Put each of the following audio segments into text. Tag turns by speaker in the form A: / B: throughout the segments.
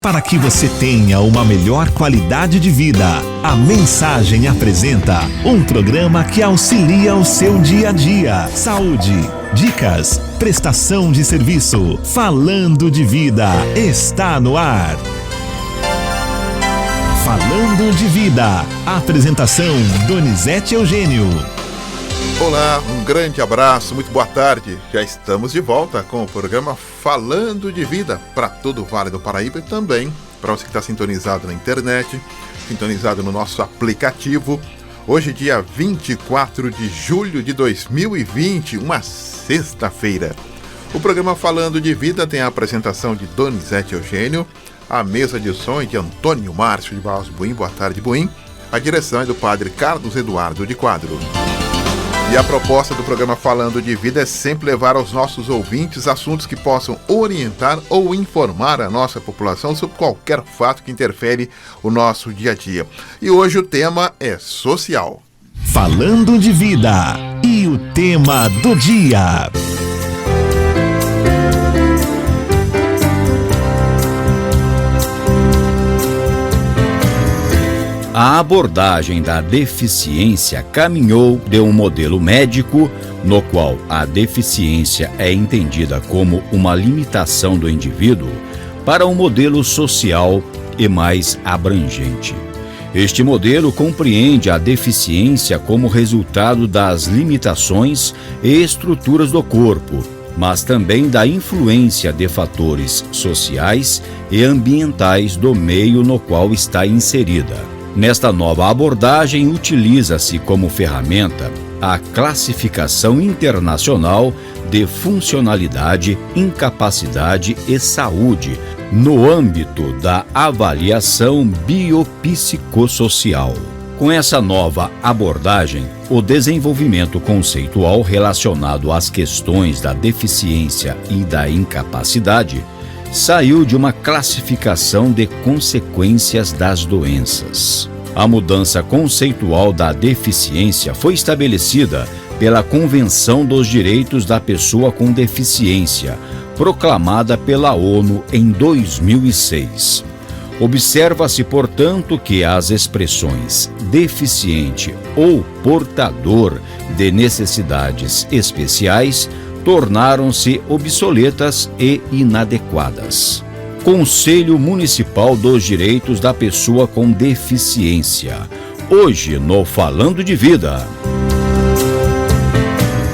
A: Para que você tenha uma melhor qualidade de vida, a Mensagem apresenta um programa que auxilia o seu dia a dia. Saúde, dicas, prestação de serviço. Falando de Vida está no ar. Falando de Vida. Apresentação Donizete Eugênio.
B: Olá, um grande abraço, muito boa tarde. Já estamos de volta com o programa Falando de Vida para todo o Vale do Paraíba e também para você que está sintonizado na internet, sintonizado no nosso aplicativo. Hoje, dia 24 de julho de 2020, uma sexta-feira. O programa Falando de Vida tem a apresentação de Donizete Eugênio, a mesa de som é de Antônio Márcio de Barros Buim. Boa tarde, Buim. A direção é do padre Carlos Eduardo de Quadro. E a proposta do programa Falando de Vida é sempre levar aos nossos ouvintes assuntos que possam orientar ou informar a nossa população sobre qualquer fato que interfere o nosso dia a dia. E hoje o tema é social.
A: Falando de Vida. E o tema do dia.
C: A abordagem da deficiência caminhou de um modelo médico, no qual a deficiência é entendida como uma limitação do indivíduo, para um modelo social e mais abrangente. Este modelo compreende a deficiência como resultado das limitações e estruturas do corpo, mas também da influência de fatores sociais e ambientais do meio no qual está inserida. Nesta nova abordagem, utiliza-se como ferramenta a Classificação Internacional de Funcionalidade, Incapacidade e Saúde, no âmbito da avaliação biopsicossocial. Com essa nova abordagem, o desenvolvimento conceitual relacionado às questões da deficiência e da incapacidade saiu de uma classificação de consequências das doenças. A mudança conceitual da deficiência foi estabelecida pela Convenção dos Direitos da Pessoa com Deficiência, proclamada pela ONU em 2006. Observa-se, portanto, que as expressões deficiente ou portador de necessidades especiais tornaram-se obsoletas e inadequadas. Conselho Municipal dos Direitos da Pessoa com Deficiência. Hoje no Falando de Vida.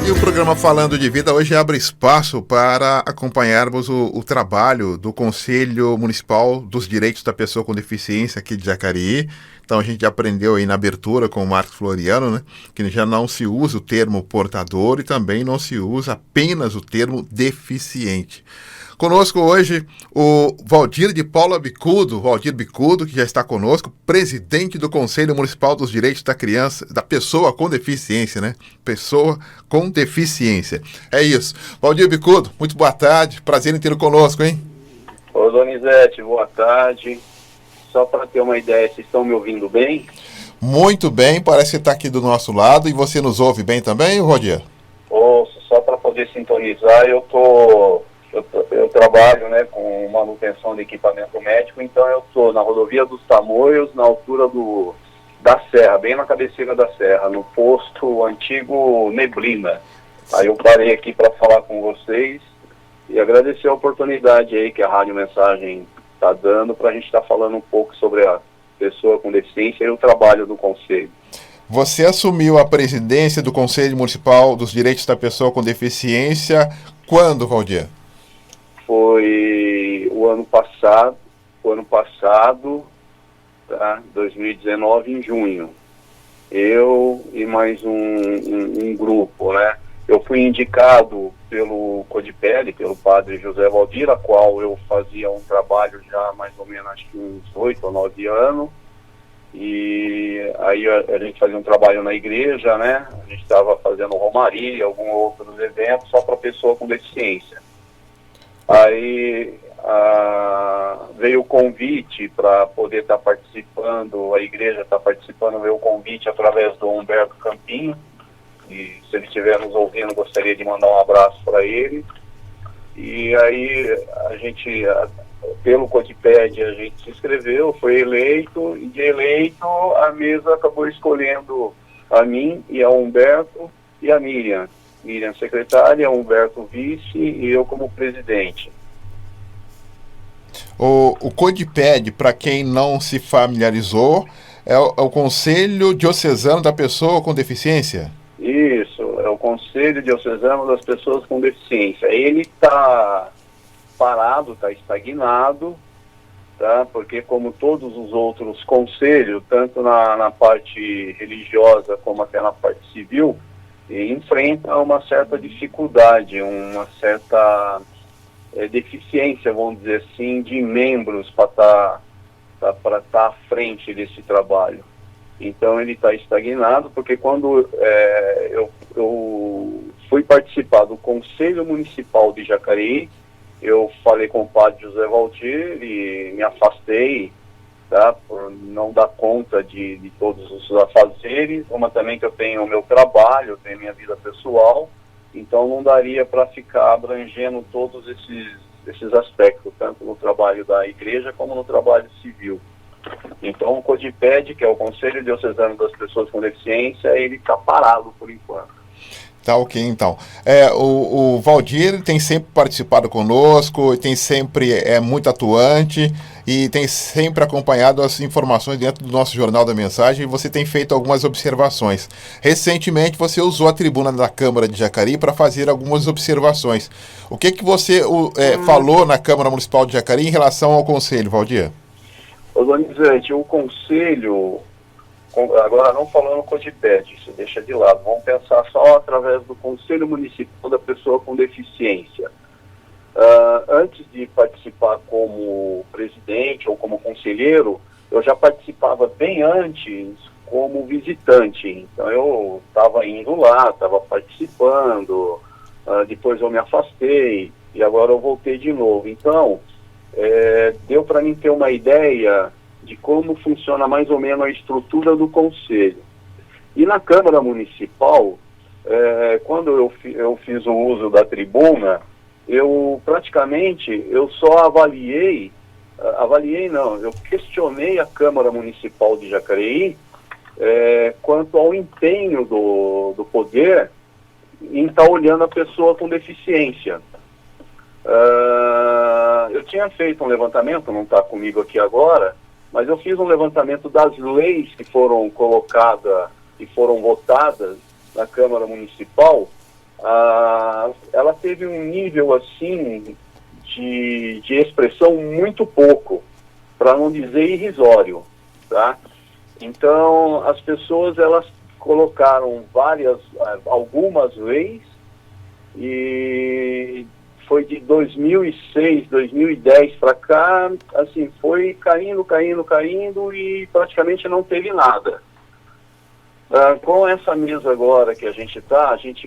B: E o programa Falando de Vida hoje abre espaço para acompanharmos o trabalho do Conselho Municipal dos Direitos da Pessoa com Deficiência aqui de Jacareí. Então a gente aprendeu aí na abertura com o Marcos Floriano, né, que já não se usa o termo portador e também não se usa apenas o termo deficiente. Conosco hoje o Valdir de Paula Bicudo, Valdir Bicudo, que já está conosco, presidente do Conselho Municipal dos Direitos da Criança, da Pessoa com Deficiência, né? Pessoa com Deficiência. É isso. Valdir Bicudo, muito boa tarde, prazer em tê-lo conosco, hein?
D: Ô Donizete, boa tarde. Só para ter uma ideia, vocês estão me ouvindo bem?
B: Muito bem, parece que está aqui do nosso lado. E você nos ouve bem também, Valdir?
D: Ouço, só para poder sintonizar, eu trabalho, né, com manutenção de equipamento médico, então eu estou na rodovia dos Tamoios, na altura da Serra, bem na cabeceira da Serra, no posto antigo Neblina. Aí eu parei aqui para falar com vocês e agradecer a oportunidade aí que a Rádio Mensagem está dando para a gente estar falando um pouco sobre a pessoa com deficiência e o trabalho do Conselho.
B: Você assumiu a presidência do Conselho Municipal dos Direitos da Pessoa com Deficiência quando, Valdir?
D: Foi o ano passado, tá? 2019, em junho. Eu e mais um grupo, né? Eu fui indicado pelo Codipele, pelo padre José Valdir, a qual eu fazia um trabalho já mais ou menos, acho que uns 8 ou 9 anos. E aí a gente fazia um trabalho na igreja, né? A gente estava fazendo romaria, alguns outros eventos só para pessoa com deficiência. Aí veio o convite para poder estar participando, a igreja está participando, veio o convite através do Humberto Campinho, e se ele estiver nos ouvindo, gostaria de mandar um abraço para ele. E aí a gente, pelo CODIPED, a gente se inscreveu, foi eleito, e de eleito a mesa acabou escolhendo a mim e a Humberto e a Miriam. Miriam secretária, Humberto vice e eu como presidente.
B: O CODIPED, para quem não se familiarizou, é o Conselho Diocesano da Pessoa com Deficiência?
D: Isso, é o Conselho Diocesano das Pessoas com Deficiência. Ele está parado, está estagnado, tá? Porque como todos os outros conselhos, tanto na parte religiosa como até na parte civil, enfrenta uma certa dificuldade, uma certa deficiência, vamos dizer assim, de membros para estar à frente desse trabalho. Então ele está estagnado, porque quando eu fui participar do Conselho Municipal de Jacareí, eu falei com o padre José Valdir e me afastei, tá, por não dar conta de todos os afazeres, como também que eu tenho o meu trabalho, eu tenho minha vida pessoal, então não daria para ficar abrangendo todos esses aspectos, tanto no trabalho da igreja como no trabalho civil. Então o CODIPED, que é o Conselho Diocesano das Pessoas com Deficiência, ele está parado por enquanto.
B: Tá ok, então. O Valdir tem sempre participado conosco, tem sempre muito atuante e tem sempre acompanhado as informações dentro do nosso Jornal da Mensagem, e você tem feito algumas observações. Recentemente você usou a tribuna da Câmara de Jacareí para fazer algumas observações. O que você falou na Câmara Municipal de Jacareí em relação ao Conselho, Valdir?
D: Ô, Donizete, o Conselho, agora não falando CODIPED, isso deixa de lado, vamos pensar só através do Conselho Municipal da Pessoa com Deficiência. Antes de participar como presidente ou como conselheiro, eu já participava bem antes como visitante. Então eu estava indo lá, estava participando, depois eu me afastei e agora eu voltei de novo. Então, deu para mim ter uma ideia de como funciona mais ou menos a estrutura do Conselho. E na Câmara Municipal, quando eu fiz o uso da tribuna, eu só eu questionei a Câmara Municipal de Jacareí quanto ao empenho do poder em estar olhando a pessoa com deficiência. Eu tinha feito um levantamento, não está comigo aqui agora, mas eu fiz um levantamento das leis que foram colocadas e foram votadas na Câmara Municipal. Ela teve um nível assim de expressão muito pouco, para não dizer irrisório, tá? Então as pessoas elas colocaram algumas leis, e foi de 2006, 2010 para cá, assim, foi caindo e praticamente não teve nada. Com essa mesa agora que a gente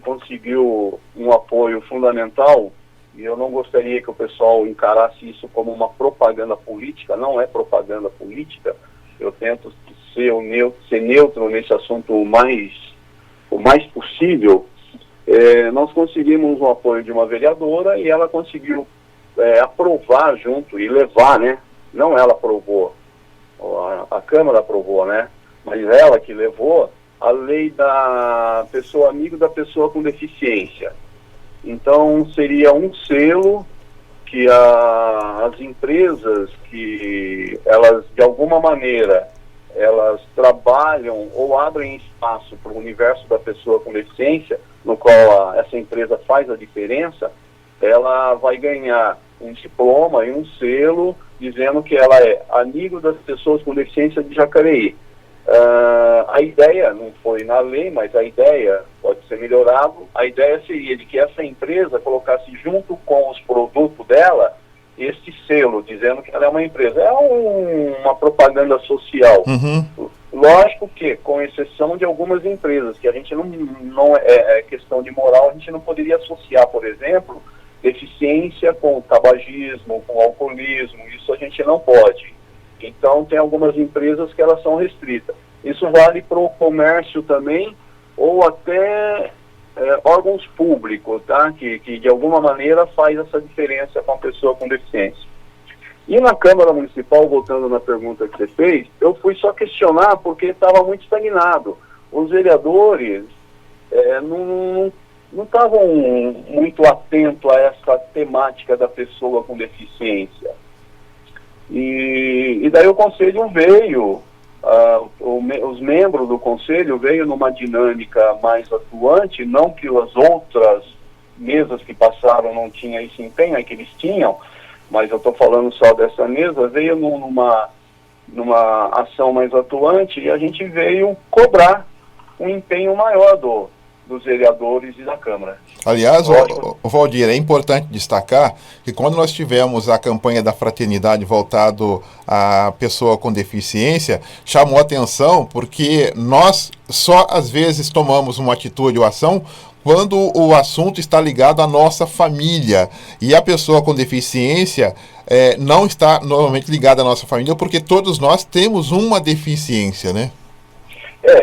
D: conseguiu um apoio fundamental, e eu não gostaria que o pessoal encarasse isso como uma propaganda política, não é propaganda política, eu tento ser neutro nesse assunto o mais possível. Nós conseguimos o apoio de uma vereadora e ela conseguiu aprovar junto e levar, né? Não ela aprovou, a Câmara aprovou, né? Mas ela que levou a lei da pessoa amigo da pessoa com deficiência. Então seria um selo que as empresas que elas de alguma maneira elas trabalham ou abrem espaço para o universo da pessoa com deficiência, no qual essa empresa faz a diferença, ela vai ganhar um diploma e um selo dizendo que ela é amigo das pessoas com deficiência de Jacareí. A ideia, não foi na lei, mas a ideia pode ser melhorado, a ideia seria de que essa empresa colocasse junto com os produtos dela este selo, dizendo que ela é uma empresa. É uma propaganda social.
B: Uhum.
D: Lógico que, com exceção de algumas empresas, que a gente não é questão de moral, a gente não poderia associar, por exemplo, deficiência com tabagismo, com alcoolismo, isso a gente não pode. Então, tem algumas empresas que elas são restritas. Isso vale para o comércio também, ou até órgãos públicos, tá? Que de alguma maneira faz essa diferença com a pessoa com deficiência. E na Câmara Municipal, voltando na pergunta que você fez, eu fui só questionar porque estava muito estagnado. Os vereadores não estavam muito atentos a essa temática da pessoa com deficiência. E daí o Conselho veio, os membros do Conselho veio numa dinâmica mais atuante, não que as outras mesas que passaram não tinham esse empenho, é que eles tinham, mas eu estou falando só dessa mesa, veio numa ação mais atuante e a gente veio cobrar um empenho maior dos vereadores e da Câmara.
B: Aliás, o Valdir, é importante destacar que quando nós tivemos a campanha da fraternidade voltado à pessoa com deficiência, chamou atenção porque nós só às vezes tomamos uma atitude ou ação quando o assunto está ligado à nossa família. E a pessoa com deficiência não está normalmente ligada à nossa família porque todos nós temos uma deficiência, né?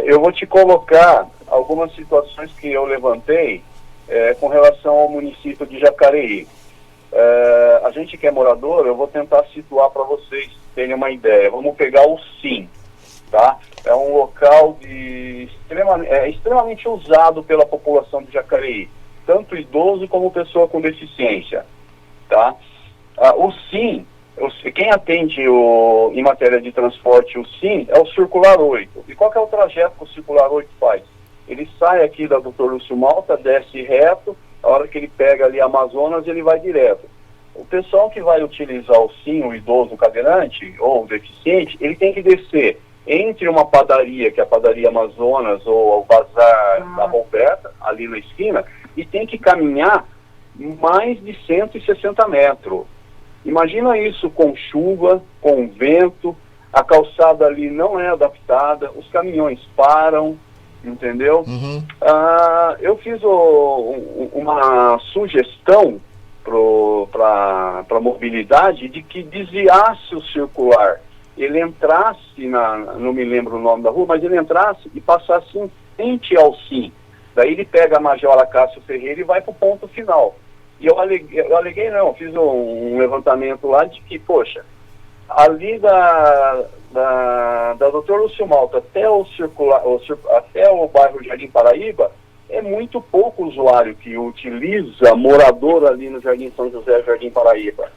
D: Eu vou te colocar algumas situações que eu levantei com relação ao município de Jacareí. A gente que é morador, eu vou tentar situar para vocês terem uma ideia. Vamos pegar o SIM, tá? É um local extremamente usado pela população de Jacareí, tanto idoso como pessoa com deficiência, tá? O SIM, quem atende em matéria de transporte o SIM é o Circular 8. E qual que é o trajeto que o Circular 8 faz? Ele sai aqui da Dr. Lúcio Malta, desce reto, a hora que ele pega ali Amazonas, ele vai direto. O pessoal que vai utilizar o SIM, o idoso cadeirante ou o deficiente, ele tem que descer entre uma padaria, que é a padaria Amazonas, ou o bazar da Roberta, ali na esquina, e tem que caminhar mais de 160 metros. Imagina isso com chuva, com vento, a calçada ali não é adaptada, os caminhões param, entendeu?
B: Uhum.
D: Eu fiz uma sugestão para a mobilidade de que desviasse o circular. Ele entrasse não me lembro o nome da rua, mas ele entrasse e passasse em frente ao SIM. Daí ele pega a Major Acácio Ferreira e vai para o ponto final. E eu fiz um levantamento lá de que, poxa, ali da Dr. Lúcio Malta até até o bairro Jardim Paraíba, é muito pouco usuário que utiliza, morador ali no Jardim São José, Jardim Paraíba.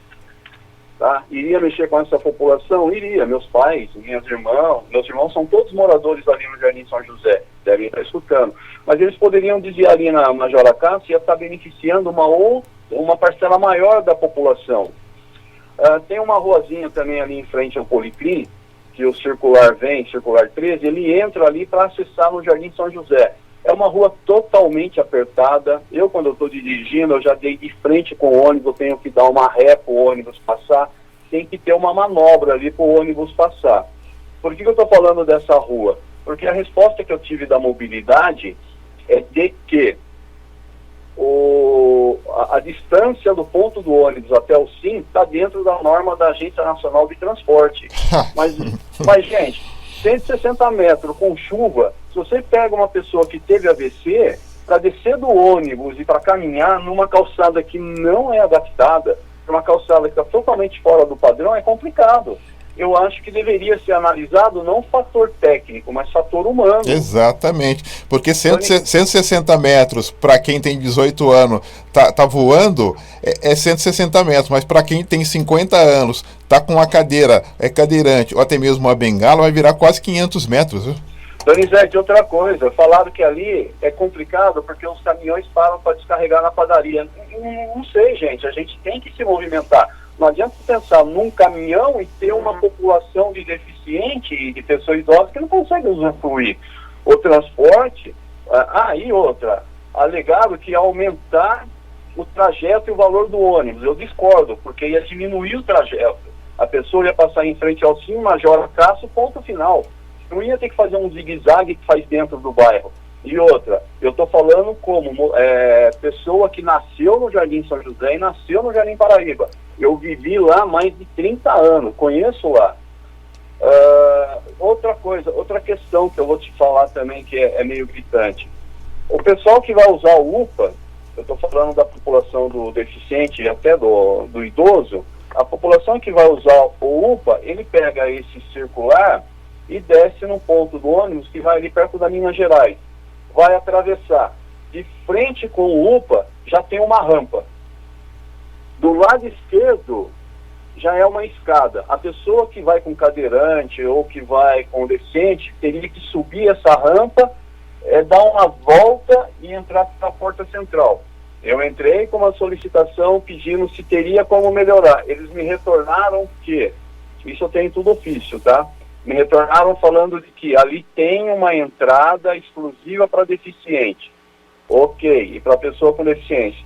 D: Tá? Iria mexer com essa população? Iria. Meus pais, meus irmãos são todos moradores ali no Jardim São José, devem estar escutando. Mas eles poderiam desviar ali na Major Acácio e ia estar beneficiando uma parcela maior da população. Tem uma ruazinha também ali em frente ao Policlin, que o circular 13, ele entra ali para acessar no Jardim São José. É uma rua totalmente apertada. Eu, quando eu estou dirigindo, eu já dei de frente com o ônibus, eu tenho que dar uma ré para o ônibus passar. Tem que ter uma manobra ali para o ônibus passar. Por que eu estou falando dessa rua? Porque a resposta que eu tive da mobilidade é de que a distância do ponto do ônibus até o SIM está dentro da norma da Agência Nacional de Transporte. Mas, gente, 160 metros com chuva, se você pega uma pessoa que teve AVC, para descer do ônibus e para caminhar numa calçada que não é adaptada, uma calçada que está totalmente fora do padrão, é complicado. Eu acho que deveria ser analisado não fator técnico, mas fator humano.
B: Exatamente, porque 160 metros para quem tem 18 anos tá voando, é 160 metros, mas para quem tem 50 anos, tá com uma cadeira, é cadeirante, ou até mesmo uma bengala, vai virar quase 500 metros, viu?
D: Donizete, outra coisa, falaram que ali é complicado porque os caminhões param para descarregar na padaria. Não sei, gente, a gente tem que se movimentar. Não adianta pensar num caminhão e ter uma população de deficiente e de pessoas idosas que não conseguem usufruir o transporte. E outra, alegaram que ia aumentar o trajeto e o valor do ônibus. Eu discordo, porque ia diminuir o trajeto. A pessoa ia passar em frente ao SIM, Major Acácio, ponto final. Não ia ter que fazer um zigue-zague que faz dentro do bairro. E outra, eu estou falando como pessoa que nasceu no Jardim São José e nasceu no Jardim Paraíba. Eu vivi lá há mais de 30 anos, conheço lá. Outra coisa, outra questão que eu vou te falar também que é meio gritante. O pessoal que vai usar o UPA, eu estou falando da população do deficiente e até do idoso, a população que vai usar o UPA, ele pega esse circular e desce no ponto do ônibus que vai ali perto da Minas Gerais. Vai atravessar. De frente com o UPA, já tem uma rampa. Do lado esquerdo, já é uma escada. A pessoa que vai com cadeirante ou que vai com deficiente, teria que subir essa rampa, dar uma volta e entrar pela porta central. Eu entrei com uma solicitação pedindo se teria como melhorar. Eles me retornaram que, isso eu tenho tudo ofício, tá? Me retornaram falando de que ali tem uma entrada exclusiva para deficiente. Ok, e para pessoa com deficiência.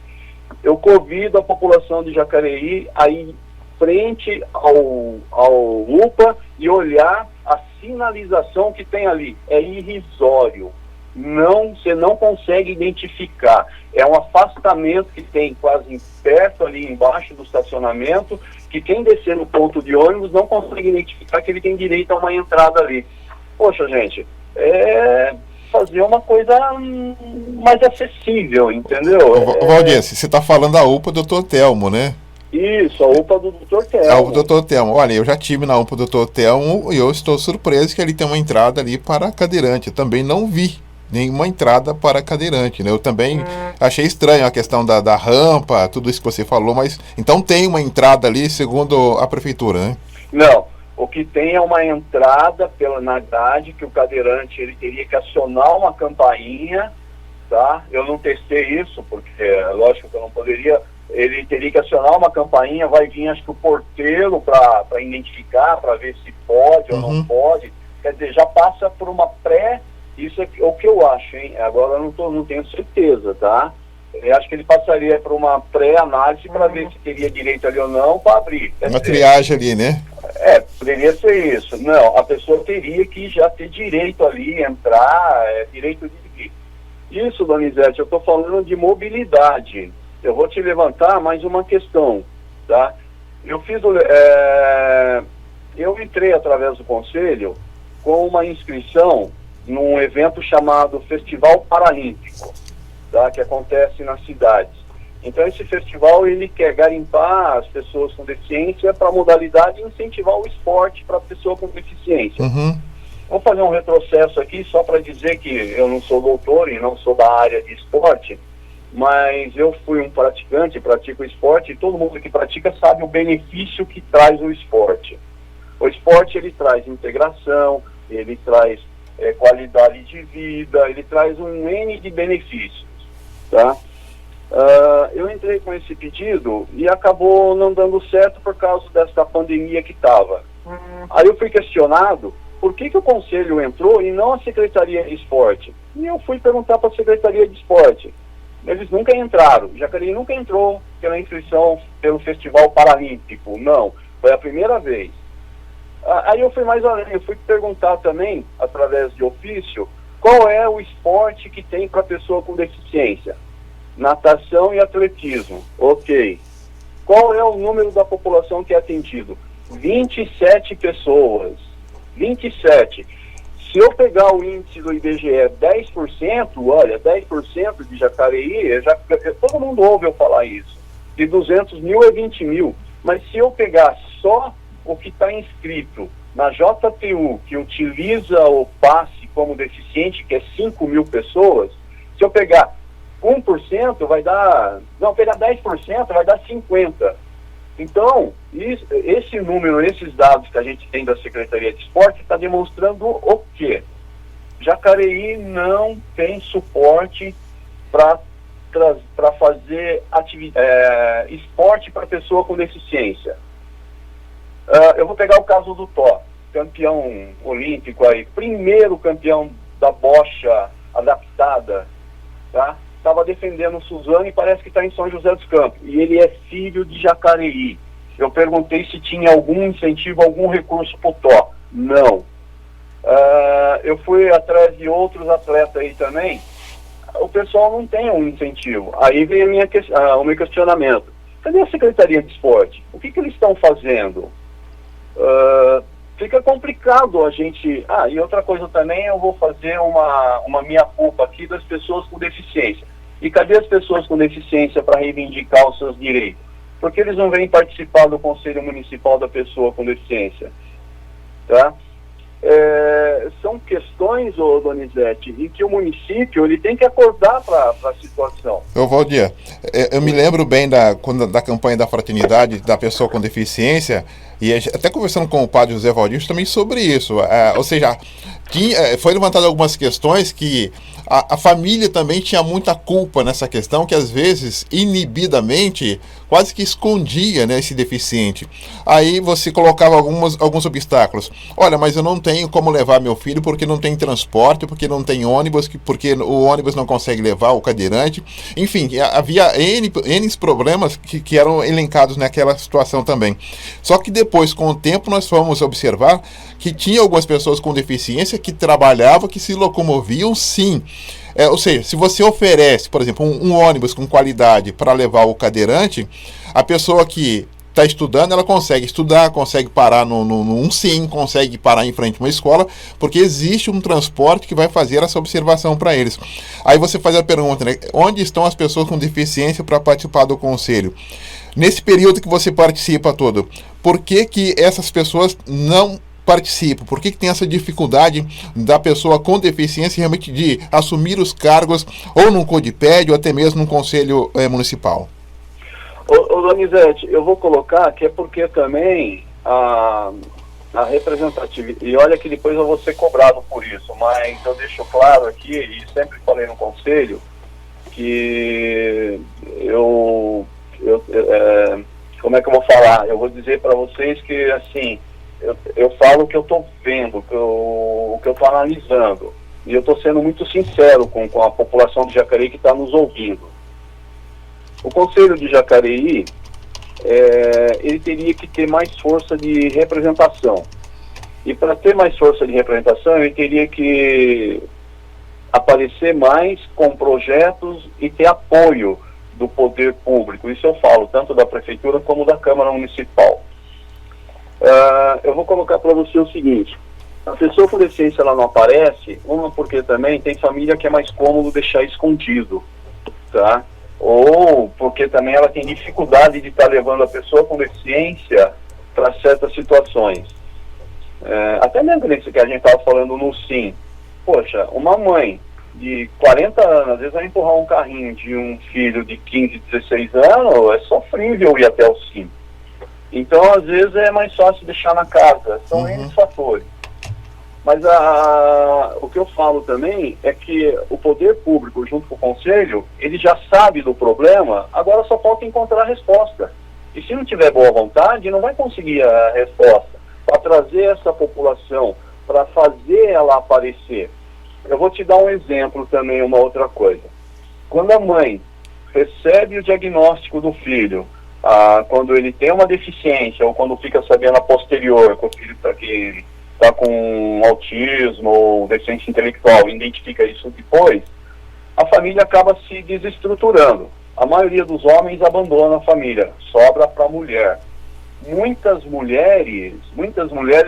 D: Eu convido a população de Jacareí a ir frente ao UPA e olhar a sinalização que tem ali. É irrisório. Você não consegue identificar. É um afastamento que tem quase perto ali embaixo do estacionamento, que quem descer no ponto de ônibus não consegue identificar que ele tem direito a uma entrada ali. Poxa, gente, fazer uma coisa mais acessível, entendeu?
B: Valdir, você está falando da UPA do Dr. Telmo, né?
D: Isso, a UPA do Dr. Telmo.
B: A UPA do Dr. Telmo. Olha, eu já tive na UPA do Dr. Telmo e eu estou surpreso que ele tem uma entrada ali para cadeirante. Eu também não vi nenhuma entrada para cadeirante, né? Eu também achei estranho a questão da rampa, tudo isso que você falou, mas então tem uma entrada ali segundo a prefeitura, né?
D: Não, o que tem é uma entrada na grade que o cadeirante ele teria que acionar uma campainha, tá? Eu não testei isso, porque lógico que eu não poderia. Ele teria que acionar uma campainha, vai vir acho que o porteiro para identificar, para ver se pode ou não pode. Quer dizer, já passa por uma isso é o que eu acho, hein? Agora eu não tenho certeza, tá? Eu acho que ele passaria por uma pré-análise para ver se teria direito ali ou não para abrir.
B: Uma triagem ali, né?
D: Poderia ser isso. Não, a pessoa teria que já ter direito ali, entrar, direito de ir. Isso, Donizete, eu estou falando de mobilidade. Eu vou te levantar mais uma questão, tá? Eu entrei através do Conselho com uma inscrição num evento chamado Festival Paralímpico, tá? Que acontece nas cidades. Então esse festival ele quer garimpar as pessoas com deficiência para a modalidade e incentivar o esporte para a pessoa com deficiência. Vou fazer um retrocesso aqui só para dizer que eu não sou doutor e não sou da área de esporte, mas eu fui um praticante, pratico esporte, e todo mundo que pratica sabe o benefício que traz o esporte. O esporte ele traz integração, ele traz qualidade de vida, ele traz um N de benefícios, tá? Eu entrei com esse pedido e acabou não dando certo por causa dessa pandemia que estava. Aí eu fui questionado por que o Conselho entrou e não a Secretaria de Esporte. E eu fui perguntar para a Secretaria de Esporte. Eles nunca entraram. Jacareí nunca entrou pela inscrição pelo Festival Paralímpico. Não, foi a primeira vez. Aí eu fui mais além, eu fui perguntar também, através de ofício, qual é o esporte que tem para pessoa com deficiência? Natação e atletismo. Ok. Qual é o número da população que é atendido? 27 pessoas. 27. Se eu pegar o índice do IBGE 10%, olha, 10% de Jacareí, todo mundo ouve eu falar isso. De 200 mil é 20 mil. Mas se eu pegar só o que está inscrito na JTU, que utiliza o passe como deficiente, que é 5 mil pessoas, se eu pegar 1%, vai dar... Não, pegar 10%, vai dar 50%. Então, esse número, esses dados que a gente tem da Secretaria de Esporte está demonstrando o quê? Jacareí não tem suporte para fazer esporte para pessoa com deficiência. Eu vou pegar o caso do Tó, campeão olímpico aí, primeiro campeão da bocha adaptada, tá? Estava defendendo o Suzano e parece que está em São José dos Campos. E ele é filho de Jacareí. Eu perguntei se tinha algum incentivo, algum recurso para o Tó. Não. Eu fui atrás de outros atletas aí também. O pessoal não tem um incentivo. Aí vem o meu questionamento. Cadê a Secretaria de Esporte? O que eles estão fazendo? fica complicado a gente... e outra coisa também, eu vou fazer uma meia-culpa aqui das pessoas com deficiência. E cadê as pessoas com deficiência para reivindicar os seus direitos? Porque eles não vêm participar do Conselho Municipal da Pessoa com Deficiência, tá? São questões, Donizete, em que o município ele tem que acordar para a situação.
B: Valdir, eu me lembro bem da campanha da fraternidade da pessoa com deficiência, e até conversando com o padre José Valdir também sobre isso, ou seja, foi levantado algumas questões que a família também tinha muita culpa nessa questão, que às vezes, inibidamente, quase que escondia, né, esse deficiente. Aí você colocava alguns obstáculos. Olha, mas eu não tenho como levar meu filho porque não tem transporte, porque não tem ônibus, porque o ônibus não consegue levar o cadeirante. Enfim, havia N problemas que eram elencados naquela situação também. Só que depois, com o tempo, nós fomos observar que tinha algumas pessoas com deficiência que trabalhavam, que se locomoviam, sim. Ou seja, se você oferece, por exemplo, um ônibus com qualidade para levar o cadeirante, a pessoa que está estudando, ela consegue estudar, consegue parar num sim, consegue parar em frente a uma escola, porque existe um transporte que vai fazer essa observação para eles. Aí você faz a pergunta, né? Onde estão as pessoas com deficiência para participar do conselho? Nesse período que você participa todo, por que essas pessoas não participam? Por que tem essa dificuldade da pessoa com deficiência realmente de assumir os cargos ou num CODIPED ou até mesmo num conselho municipal?
D: Ô Donizete, eu vou colocar que é porque também a representatividade, e olha que depois eu vou ser cobrado por isso, mas eu deixo claro aqui, e sempre falei no conselho, que como é que eu vou falar? Eu vou dizer para vocês que, assim, eu falo o que eu estou vendo, o que eu estou analisando. E eu estou sendo muito sincero com a população de Jacareí que está nos ouvindo. O Conselho de Jacareí, ele teria que ter mais força de representação. E para ter mais força de representação, ele teria que aparecer mais com projetos e ter apoio do poder público. Isso eu falo, tanto da Prefeitura como da Câmara Municipal. Eu vou colocar para você o seguinte: a pessoa com deficiência ela não aparece, porque também tem família que é mais cômodo deixar escondido, tá? Ou porque também ela tem dificuldade de estar levando a pessoa com deficiência para certas situações. Até mesmo nesse que a gente estava falando no SIM. Poxa, uma mãe de 40 anos, às vezes vai empurrar um carrinho de um filho de 15, 16 anos, é sofrível ir até o SIM. Então, às vezes, é mais fácil deixar na casa. São N fatores. Mas o que eu falo também é que o poder público, junto com o Conselho, ele já sabe do problema, agora só falta encontrar a resposta. E se não tiver boa vontade, não vai conseguir a resposta para trazer essa população, para fazer ela aparecer. Eu vou te dar um exemplo também, uma outra coisa. Quando a mãe recebe o diagnóstico do filho, quando ele tem uma deficiência, ou quando fica sabendo a posterior que o filho está com autismo ou deficiência intelectual, identifica isso depois, a família acaba se desestruturando. A maioria dos homens abandona a família, sobra para a mulher. Muitas mulheres,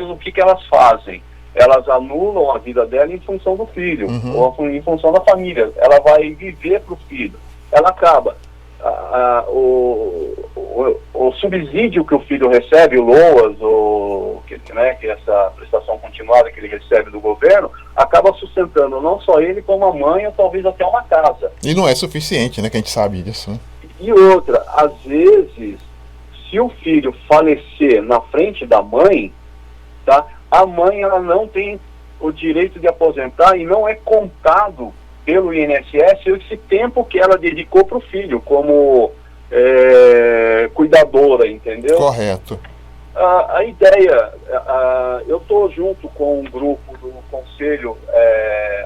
D: o que elas fazem? Elas anulam a vida dela em função do filho, ou em função da família. Ela vai viver para o filho. Ela acaba. O subsídio que o filho recebe, o LOAS, que é essa prestação continuada que ele recebe do governo, acaba sustentando não só ele, como a mãe, ou talvez até uma casa.
B: E não é suficiente, né, que a gente sabe disso. Né?
D: E outra, às vezes, se o filho falecer na frente da mãe, tá, a mãe ela não tem o direito de aposentar e não é contado pelo INSS esse tempo que ela dedicou para o filho como cuidadora, entendeu?
B: Correto.
D: A ideia, eu estou junto com um grupo do Conselho,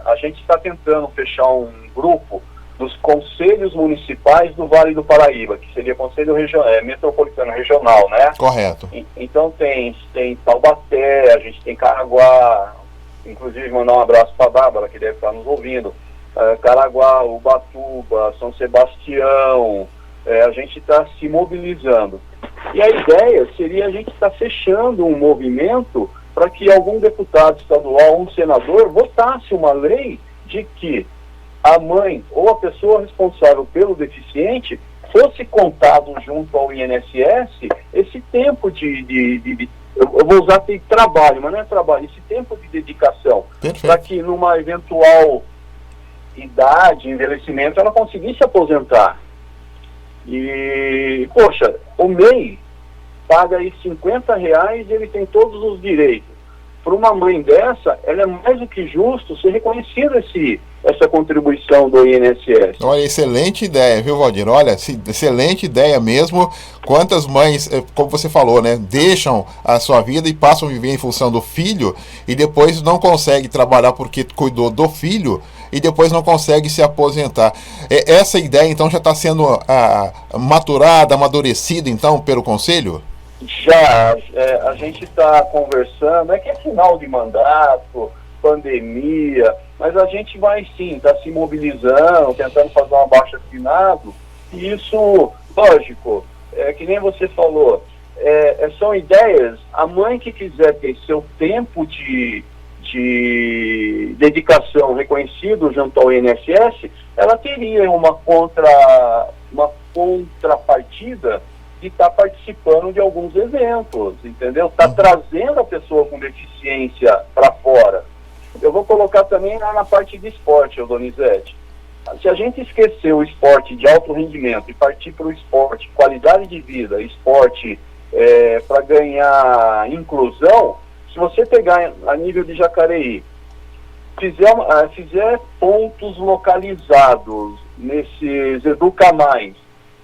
D: a gente está tentando fechar um grupo dos Conselhos Municipais do Vale do Paraíba, que seria Conselho Metropolitano Regional, né?
B: Correto.
D: Então tem Taubaté, a gente tem Caraguá, inclusive mandar um abraço para a Bárbara, que deve estar nos ouvindo, Caraguá, Ubatuba, São Sebastião, a gente está se mobilizando. E a ideia seria a gente estar fechando um movimento para que algum deputado estadual, um senador, votasse uma lei de que a mãe ou a pessoa responsável pelo deficiente fosse contado junto ao INSS esse tempo eu vou usar de trabalho, mas não é trabalho, esse tempo de dedicação, para que numa eventual idade, envelhecimento, ela conseguisse aposentar. E, poxa, o MEI paga aí R$50 e ele tem todos os direitos. Para uma mãe dessa, ela é mais do que justo ser reconhecida essa contribuição do INSS.
B: Olha, excelente ideia, viu, Valdir? Olha, excelente ideia mesmo. Quantas mães, como você falou, né, deixam a sua vida e passam a viver em função do filho e depois não conseguem trabalhar porque cuidou do filho e depois não consegue se aposentar. Essa ideia, então, já está sendo maturada, amadurecida, então, pelo Conselho?
D: Já, a gente está conversando, é que é final de mandato, pandemia, mas a gente vai sim, está se mobilizando, tentando fazer um abaixo-assinado, e isso, lógico, que nem você falou, são ideias, a mãe que quiser ter seu tempo de dedicação reconhecido junto ao INSS, ela teria uma contrapartida de estar participando de alguns eventos, entendeu? Está trazendo a pessoa com deficiência para fora. Eu vou colocar também na parte de esporte, Donizete. Se a gente esquecer o esporte de alto rendimento e partir para o esporte, qualidade de vida, esporte para ganhar inclusão, se você pegar a nível de Jacareí, fizer pontos localizados nesses Educa Mais,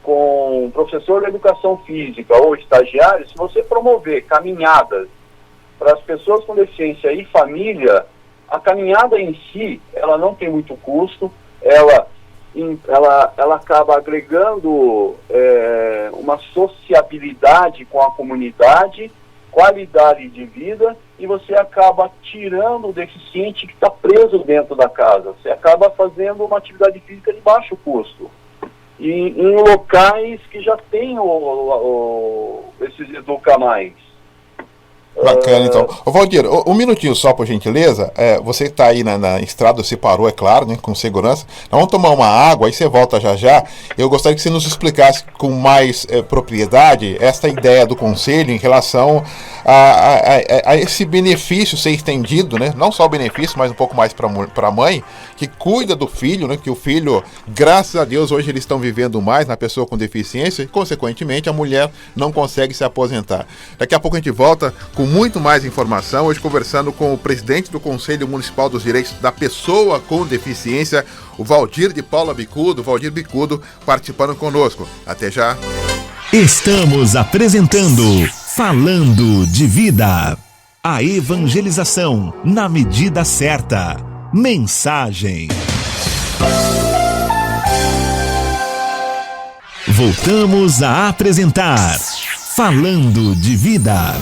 D: com professor de educação física ou estagiário, se você promover caminhadas para as pessoas com deficiência e família, a caminhada em si, ela não tem muito custo, ela acaba agregando uma sociabilidade com a comunidade, qualidade de vida, e você acaba tirando o deficiente que está preso dentro da casa. Você acaba fazendo uma atividade física de baixo custo. E em locais que já tem esses Educa Mais.
B: Bacana, então. Valdir, um minutinho só, por gentileza. Você está aí na estrada, você parou, é claro, né, com segurança. Nós vamos tomar uma água, aí você volta já. Eu gostaria que você nos explicasse com mais propriedade essa ideia do Conselho em relação a esse benefício ser estendido, né? Não só o benefício, mas um pouco mais para a mãe, que cuida do filho, né? Que o filho, graças a Deus, hoje eles estão vivendo mais na pessoa com deficiência e, consequentemente, a mulher não consegue se aposentar. Daqui a pouco a gente volta com muito mais informação, hoje conversando com o presidente do Conselho Municipal dos Direitos da Pessoa com Deficiência, o Valdir de Paula Bicudo, Valdir Bicudo, participando conosco. Até já.
A: Estamos apresentando Falando de Vida. A evangelização na medida certa. Mensagem. Voltamos a apresentar Falando de Vida.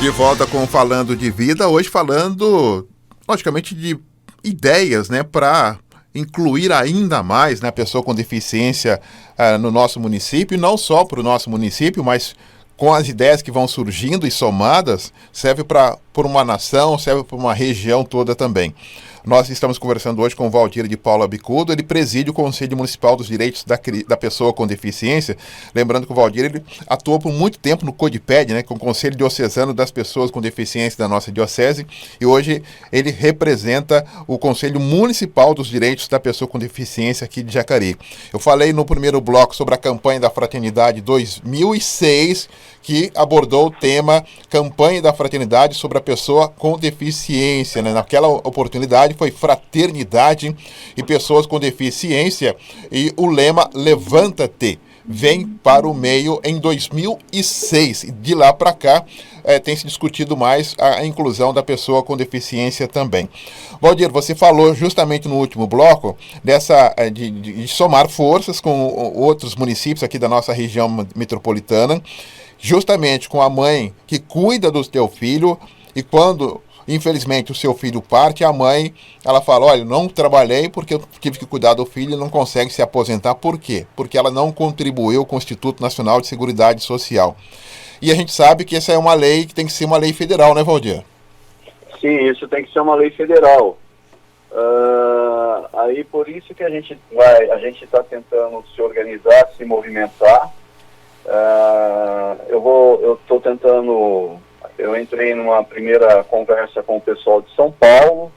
B: De volta com Falando de Vida, hoje falando, logicamente, de ideias, né, para incluir ainda mais, né, a pessoa com deficiência no nosso município, e não só para o nosso município, mas com as ideias que vão surgindo e somadas, serve por uma nação, serve para uma região toda também. Nós estamos conversando hoje com o Valdir de Paula Bicudo, ele preside o Conselho Municipal dos Direitos da Pessoa com Deficiência. Lembrando que o Valdir ele atuou por muito tempo no CODIPED, né, com o Conselho Diocesano das Pessoas com Deficiência da nossa diocese, e hoje ele representa o Conselho Municipal dos Direitos da Pessoa com Deficiência aqui de Jacareí. Eu falei no primeiro bloco sobre a campanha da Fraternidade 2006, que abordou o tema Campanha da Fraternidade sobre a Pessoa com Deficiência, né? Naquela oportunidade foi fraternidade e pessoas com deficiência, e o lema Levanta-te, vem para o meio em 2006. E de lá para cá tem se discutido mais a inclusão da pessoa com deficiência também. Valdir, você falou justamente no último bloco de somar forças com outros municípios aqui da nossa região metropolitana, justamente com a mãe que cuida do teu filho, e quando infelizmente o seu filho parte, a mãe, ela fala, olha, não trabalhei porque eu tive que cuidar do filho e não consegue se aposentar. Por quê? Porque ela não contribuiu com o Instituto Nacional de Seguridade Social. E a gente sabe que essa é uma lei que tem que ser uma lei federal, né, Valdir?
D: Sim, isso tem que ser uma lei federal. Aí por isso que a gente está tentando se organizar, se movimentar. Eu entrei numa primeira conversa com o pessoal de São Paulo,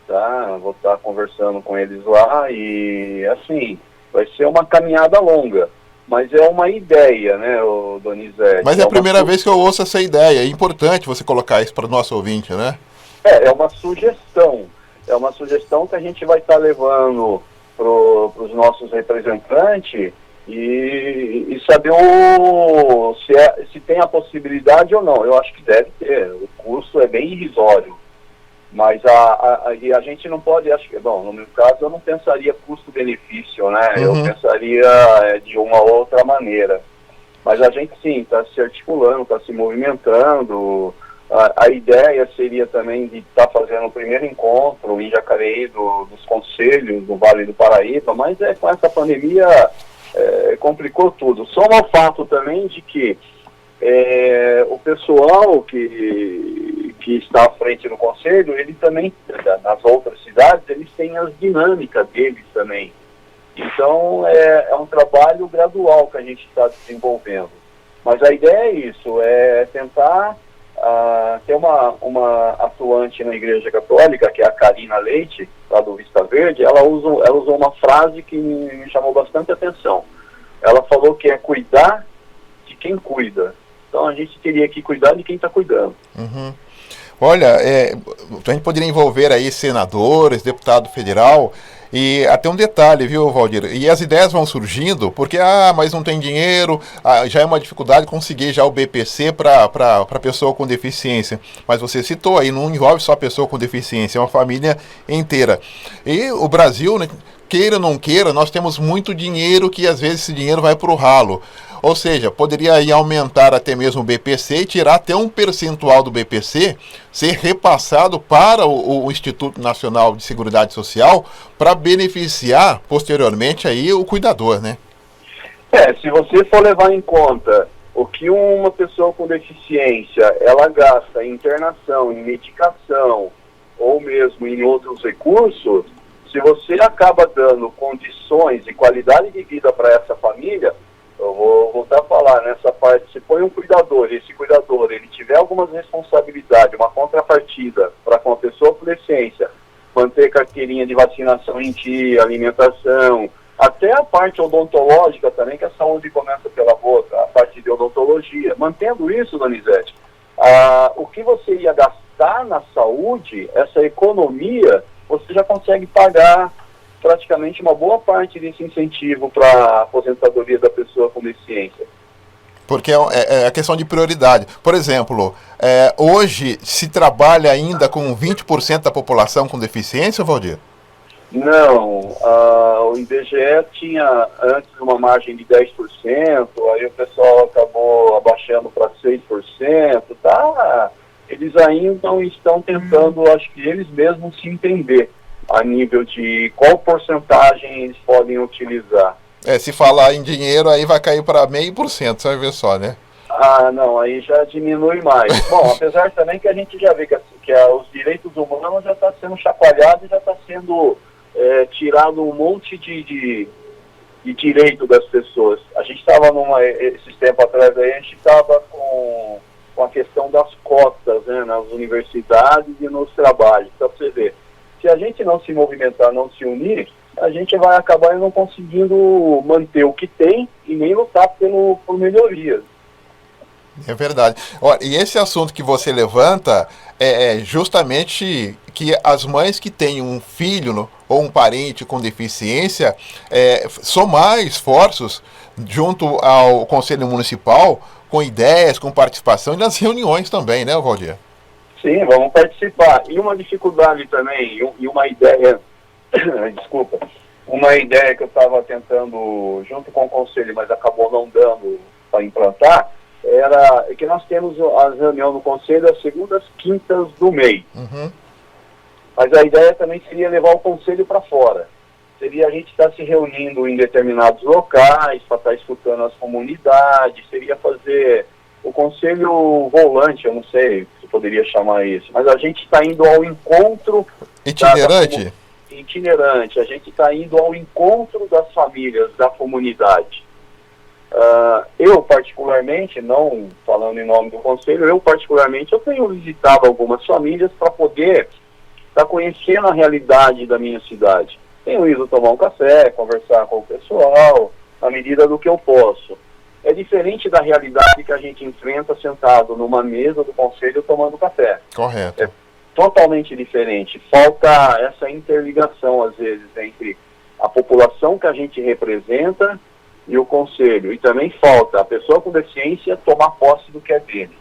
D: tá? Vou estar conversando com eles lá e, assim, vai ser uma caminhada longa, mas é uma ideia, né, Donizete?
B: Mas é a primeira vez que eu ouço essa ideia, é importante você colocar isso para o nosso ouvinte, né?
D: É uma sugestão. É uma sugestão que a gente vai estar levando para os nossos representantes e saber se tem a possibilidade ou não. Eu acho que deve ter. O custo é bem irrisório. Mas a gente não pode, no meu caso, eu não pensaria custo-benefício, né? Eu pensaria de uma outra maneira. Mas a gente, sim, está se articulando, está se movimentando. A ideia seria também de estar fazendo o primeiro encontro em Jacareí dos conselhos do Vale do Paraíba, mas com essa pandemia complicou tudo. Só o fato também de que o pessoal que está à frente do conselho, ele também, nas outras cidades, eles têm as dinâmicas deles também. Então, é um trabalho gradual que a gente está desenvolvendo. Mas a ideia é isso, é tentar ter uma atuante na Igreja Católica, que é a Karina Leite, lá do Vista Verde. Ela usou uma frase que me chamou bastante atenção. Ela falou que é cuidar de quem cuida. Então a gente teria que cuidar de quem está cuidando.
B: Uhum. Olha, a gente poderia envolver aí senadores, deputado federal, e até um detalhe, viu, Valdir? E as ideias vão surgindo, porque, mas não tem dinheiro, já é uma dificuldade conseguir já o BPC para pessoa com deficiência. Mas você citou aí, não envolve só a pessoa com deficiência, é uma família inteira. E o Brasil, né, queira ou não queira, nós temos muito dinheiro que às vezes esse dinheiro vai para o ralo. Ou seja, poderia aí aumentar até mesmo o BPC e tirar até um percentual do BPC, ser repassado para o Instituto Nacional de Seguridade Social para beneficiar posteriormente aí o cuidador, né?
D: Se você for levar em conta o que uma pessoa com deficiência ela gasta em internação, em medicação ou mesmo em outros recursos, se você acaba dando condições e qualidade de vida para essa família, eu vou voltar a falar nessa parte, se põe um cuidador, e esse cuidador ele tiver algumas responsabilidades, uma contrapartida para com a pessoa com deficiência, manter carteirinha de vacinação em dia, alimentação, até a parte odontológica também, que a saúde começa pela boca, a parte de odontologia. Mantendo isso, Donizete, o que você ia gastar na saúde, essa economia, você já consegue pagar praticamente uma boa parte desse incentivo para a aposentadoria da pessoa com deficiência.
B: Porque é a questão de prioridade. Por exemplo, hoje se trabalha ainda com 20% da população com deficiência, Valdir?
D: Não, o IBGE tinha antes uma margem de 10%, aí o pessoal acabou abaixando para 6%, tá? Eles ainda estão tentando, acho que eles mesmos se entender a nível de qual porcentagem eles podem utilizar. Se falar em dinheiro, aí vai cair para 0,5%, você vai ver só, né? Não, aí já diminui mais. Bom, apesar também que a gente já vê que os direitos humanos já está sendo chacoalhado e já está sendo tirado um monte de direito das pessoas. A gente estava esses tempos atrás aí, a gente estava com a questão das cotas, né, nas universidades e nos trabalhos, para você ver. Se a gente não se movimentar, não se unir, a gente vai acabar não conseguindo manter o que tem e nem lutar por melhorias.
B: É verdade. Olha, e esse assunto que você levanta é justamente que as mães que têm um filho ou um parente com deficiência somar esforços junto ao Conselho Municipal com ideias, com participação e nas reuniões também, né, Valdir?
D: Sim, vamos participar. E uma dificuldade também, e uma ideia, desculpa, uma ideia que eu estava tentando junto com o Conselho, mas acabou não dando para implantar, era que nós temos a reunião no Conselho às segundas, quintas do mês.
B: Uhum.
D: Mas a ideia também seria levar o Conselho para fora. Seria a gente estar se reunindo em determinados locais, para estar escutando as comunidades, seria fazer o conselho volante, eu não sei se poderia chamar isso, mas a gente está indo ao encontro...
B: Itinerante?
D: Itinerante, a gente está indo ao encontro das famílias, da comunidade. Eu particularmente, não falando em nome do conselho, eu tenho visitado algumas famílias para poder estar conhecendo a realidade da minha cidade. Tenho ido tomar um café, conversar com o pessoal, na medida do que eu posso. É diferente da realidade que a gente enfrenta sentado numa mesa do conselho tomando café.
B: Correto.
D: É totalmente diferente. Falta essa interligação, às vezes, entre a população que a gente representa e o conselho. E também falta a pessoa com deficiência tomar posse do que é dele.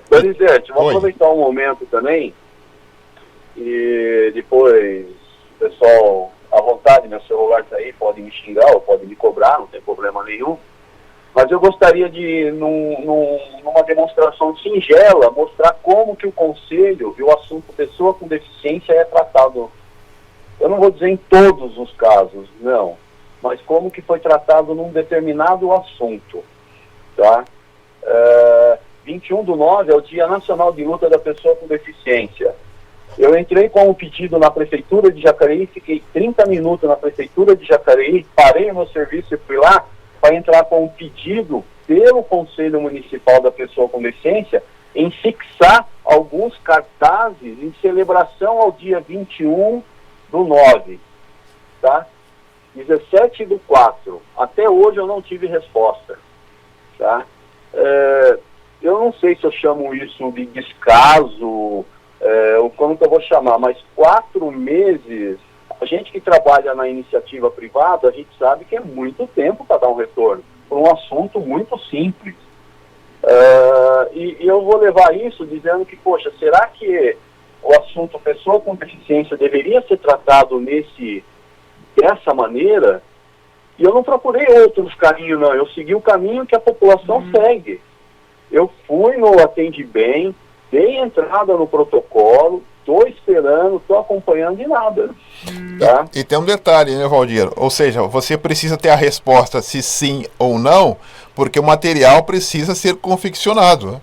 D: Donizete, vou aproveitar um momento também e depois, pessoal, à vontade, meu celular está aí, pode me xingar ou pode me cobrar, não tem problema nenhum. Mas eu gostaria de, numa demonstração singela, mostrar como que o conselho e o assunto pessoa com deficiência é tratado. Eu não vou dizer em todos os casos, não, mas como que foi tratado num determinado assunto, tá? 21/9 é o Dia Nacional de Luta da Pessoa com Deficiência. Eu entrei com um pedido na Prefeitura de Jacareí, fiquei 30 minutos na Prefeitura de Jacareí, parei o meu serviço e fui lá para entrar com um pedido pelo Conselho Municipal da Pessoa com Deficiência em fixar alguns cartazes em celebração ao dia 21/9, tá? 17/4. Até hoje eu não tive resposta, tá? Eu não sei se eu chamo isso de descaso, ou como que eu vou chamar, mas 4 meses, a gente que trabalha na iniciativa privada, a gente sabe que é muito tempo para dar um retorno, por um assunto muito simples. E eu vou levar isso dizendo que, poxa, será que o assunto pessoa com deficiência deveria ser tratado dessa maneira? E eu não procurei outros caminhos, não. Eu segui o caminho que a população segue. Eu fui no Atende Bem, dei entrada no protocolo, estou esperando, estou acompanhando e nada. Tá?
B: E tem um detalhe, né, Valdir? Ou seja, você precisa ter a resposta se sim ou não, porque o material precisa ser confeccionado, né?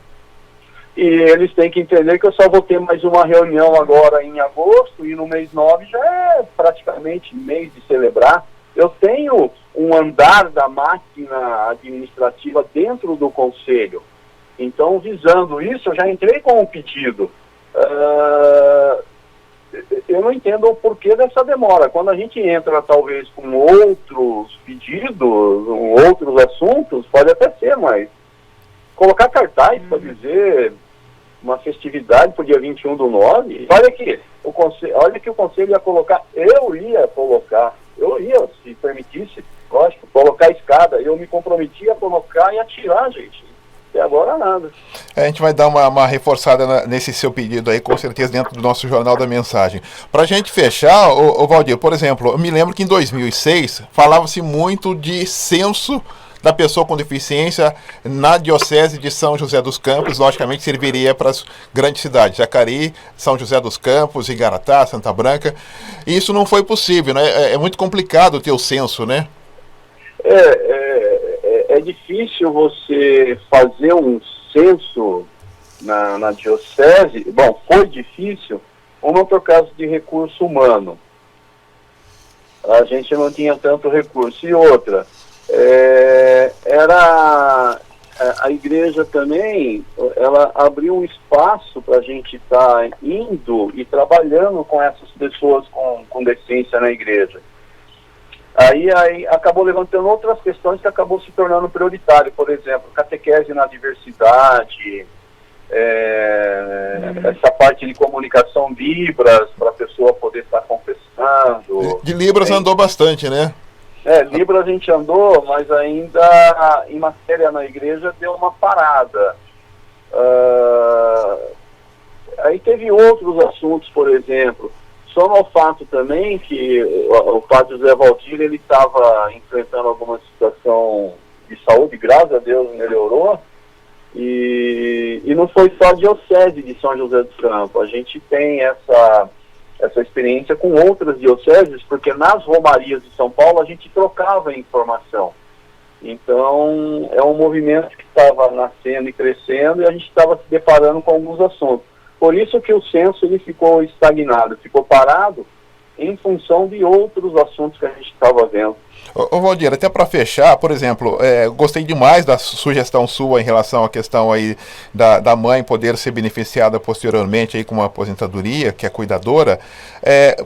D: E eles têm que entender que eu só vou ter mais uma reunião agora em agosto, e no mês 9 já é praticamente mês de celebrar. Eu tenho um andar da máquina administrativa dentro do conselho. Então, visando isso, eu já entrei com um pedido. Eu não entendo o porquê dessa demora. Quando a gente entra, talvez, com outros pedidos, outros assuntos, pode até ser, mas colocar cartaz para dizer uma festividade para o dia 21/9, olha que o conselho ia colocar, eu ia, se permitisse, lógico, colocar a escada, eu me comprometi a colocar e atirar, gente. E agora nada.
B: A gente vai dar uma reforçada nesse seu pedido aí, com certeza, dentro do nosso Jornal da Mensagem. Para a gente fechar, ô Valdir, por exemplo, eu me lembro que em 2006 falava-se muito de censo da pessoa com deficiência na Diocese de São José dos Campos. Logicamente serviria para as grandes cidades, Jacareí, São José dos Campos, Igaratá, Santa Branca. E isso não foi possível, né? É muito complicado ter o censo, né?
D: É difícil você fazer um censo na diocese. Bom, foi difícil, uma por causa de recurso humano. A gente não tinha tanto recurso. E outra, a igreja também, ela abriu um espaço para a gente estar indo e trabalhando com essas pessoas com deficiência na igreja. Aí acabou levantando outras questões que acabou se tornando prioritário, por exemplo, catequese na diversidade, essa parte de comunicação Libras, para a pessoa poder estar confessando.
B: De Libras andou bastante, né?
D: Libras a gente andou, mas ainda em matéria na igreja deu uma parada. Aí teve outros assuntos, por exemplo, só no fato também que o padre José Valdir, ele estava enfrentando alguma situação de saúde, graças a Deus melhorou, e não foi só a Diocese de São José dos Campos, a gente tem essa experiência com outras dioceses, porque nas romarias de São Paulo a gente trocava informação. Então, é um movimento que estava nascendo e crescendo e a gente estava se deparando com alguns assuntos. Por isso que o censo ele ficou estagnado, ficou parado em função de outros assuntos que a gente estava vendo.
B: Ô Valdir, até para fechar, por exemplo, gostei demais da sugestão sua em relação à questão aí da mãe poder ser beneficiada posteriormente aí com uma aposentadoria, que é cuidadora.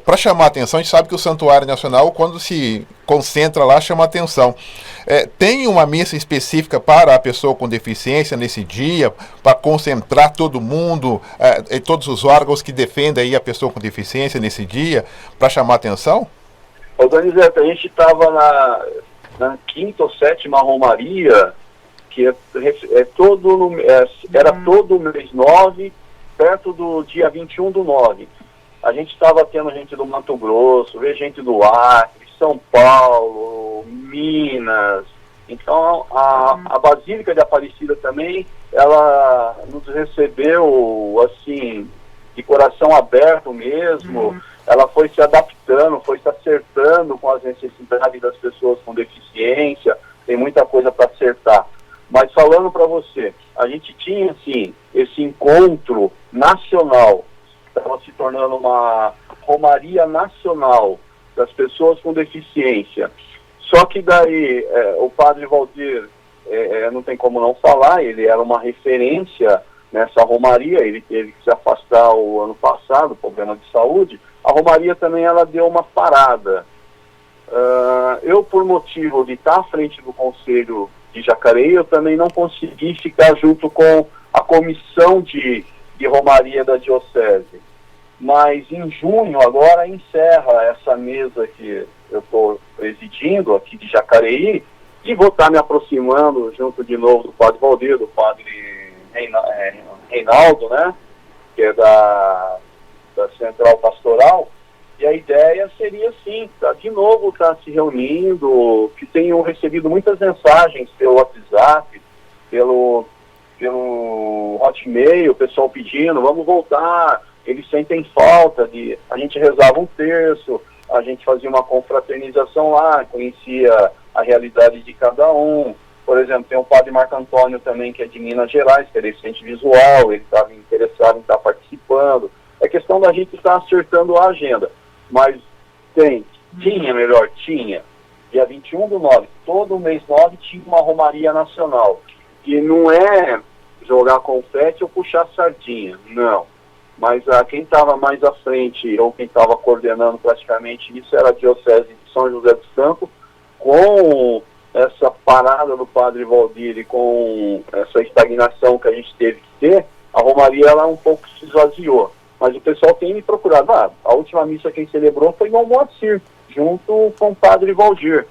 B: Para chamar a atenção, a gente sabe que o Santuário Nacional, quando se concentra lá, chama a atenção. Tem uma missa específica para a pessoa com deficiência nesse dia, para concentrar todo mundo, e todos os órgãos que defendem aí a pessoa com deficiência nesse dia, para chamar a atenção?
D: Ô Donizete, a gente estava na 5ª ou 7ª Romaria, que era todo mês 9, perto do dia 21/9. A gente estava tendo gente do Mato Grosso, veio gente do Acre, São Paulo, Minas. Então a Basílica de Aparecida também, ela nos recebeu assim, de coração aberto mesmo. Ela foi se adaptando, foi se acertando com as necessidades das pessoas com deficiência, tem muita coisa para acertar. Mas falando para você, a gente tinha, assim, esse encontro nacional, estava se tornando uma romaria nacional das pessoas com deficiência. Só que daí, o padre Valdir, não tem como não falar, ele era uma referência nessa romaria, ele teve que se afastar o ano passado, problema de saúde. A romaria também ela deu uma parada. Eu, por motivo de estar à frente do Conselho de Jacareí, eu também não consegui ficar junto com a comissão de romaria da Diocese. Mas em junho, agora, encerra essa mesa que eu estou presidindo aqui de Jacareí, e vou estar me aproximando junto de novo do Padre Valdir, do Padre Reinaldo, né, que é da Central Pastoral, e a ideia seria sim, de novo estar se reunindo, que tenham recebido muitas mensagens pelo WhatsApp, pelo Hotmail, o pessoal pedindo, vamos voltar, eles sentem falta de... A gente rezava um terço, a gente fazia uma confraternização lá, conhecia a realidade de cada um. Por exemplo, tem o Padre Marco Antônio também, que é de Minas Gerais, que é deficiente visual, ele estava interessado em estar participando. É questão da gente estar acertando a agenda. Mas tinha, dia 21/9, todo mês 9 tinha uma romaria nacional. E não é jogar confete ou puxar sardinha, não. Mas quem estava mais à frente, ou quem estava coordenando praticamente isso, era a Diocese de São José dos Campos, com essa parada do Padre Valdir e com essa estagnação que a gente teve que ter, a romaria ela um pouco se esvaziou. Mas o pessoal tem me procurado. A última missa quem celebrou foi no Moacir, junto com o Padre Valdir.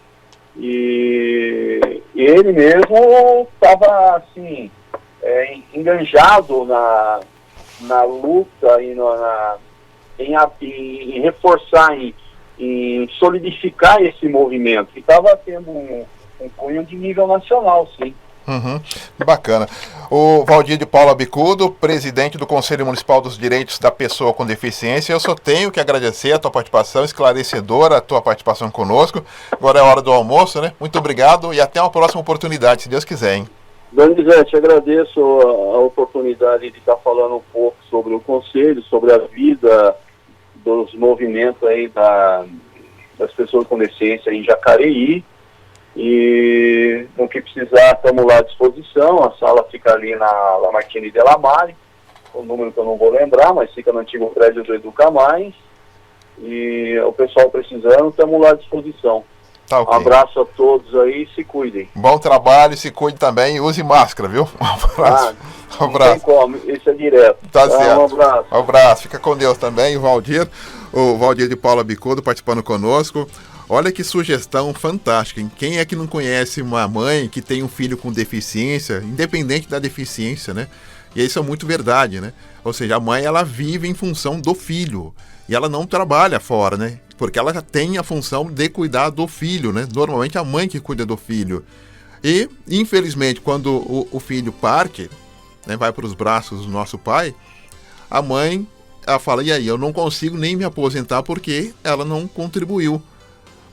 D: E ele mesmo estava assim, enganjado na luta e em reforçar, em solidificar esse movimento. E estava tendo um cunho de nível nacional, sim.
B: Bacana. O Valdir de Paula Bicudo, presidente do Conselho Municipal dos Direitos da Pessoa com Deficiência, eu só tenho que agradecer a tua participação esclarecedora, a tua participação conosco. Agora é a hora do almoço, né? Muito obrigado e até uma próxima oportunidade, se Deus quiser, hein?
D: Donizete, agradeço a oportunidade de estar falando um pouco sobre o Conselho, sobre a vida dos movimentos aí das pessoas com deficiência em Jacareí. E no que precisar, estamos lá à disposição. A sala fica ali na Lamartine Delamare, o número que eu não vou lembrar, mas fica no antigo prédio do Educa Mais. E o pessoal precisando, estamos lá à disposição.
B: Tá, okay.
D: Um abraço a todos aí, se cuidem.
B: Bom trabalho, se cuide também e use máscara, viu? Um abraço.
D: Um abraço. Não tem como, isso é direto.
B: Tá certo.
D: Um abraço.
B: Um abraço, fica com Deus também, o Valdir de Paula Bicudo participando conosco. Olha que sugestão fantástica, hein? Quem é que não conhece uma mãe que tem um filho com deficiência, independente da deficiência, né? E isso é muito verdade, né? Ou seja, a mãe, ela vive em função do filho e ela não trabalha fora, né? Porque ela já tem a função de cuidar do filho, né? Normalmente é a mãe que cuida do filho. E, infelizmente, quando o filho parte, né, vai para os braços do nosso pai, a mãe, ela fala, e aí, eu não consigo nem me aposentar porque ela não contribuiu.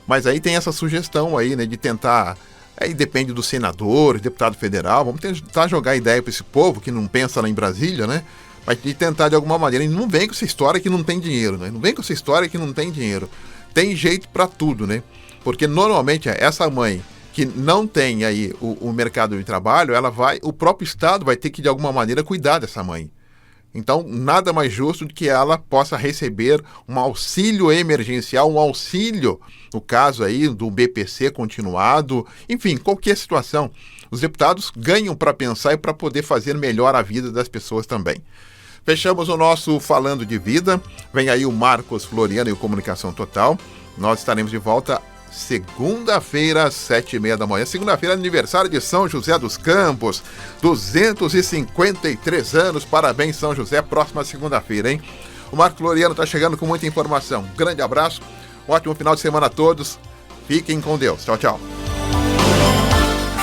B: Mas aí tem essa sugestão aí, né, de tentar Aí depende do senador, deputado federal. Vamos tentar jogar ideia para esse povo que não pensa lá em Brasília, né? Mas de tentar de alguma maneira. E não vem com essa história que não tem dinheiro, né? Não vem com essa história que não tem dinheiro. Tem jeito para tudo, né? Porque normalmente essa mãe que não tem aí o mercado de trabalho, o próprio Estado vai ter que de alguma maneira cuidar dessa mãe. Então, nada mais justo do que ela possa receber um auxílio emergencial, um auxílio, no caso aí do BPC continuado, enfim, qualquer situação. Os deputados ganham para pensar e para poder fazer melhor a vida das pessoas também. Fechamos o nosso Falando de Vida. Vem aí o Marcos Floriano e o Comunicação Total. Nós estaremos de volta segunda-feira, às 7h30 da manhã. Segunda-feira, aniversário de São José dos Campos. 253 anos. Parabéns, São José. Próxima segunda-feira, hein? O Marco Floriano está chegando com muita informação. Um grande abraço. Um ótimo final de semana a todos. Fiquem com Deus. Tchau, tchau.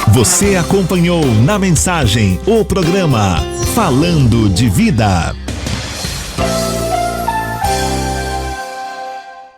A: Você acompanhou na mensagem o programa Falando de Vida.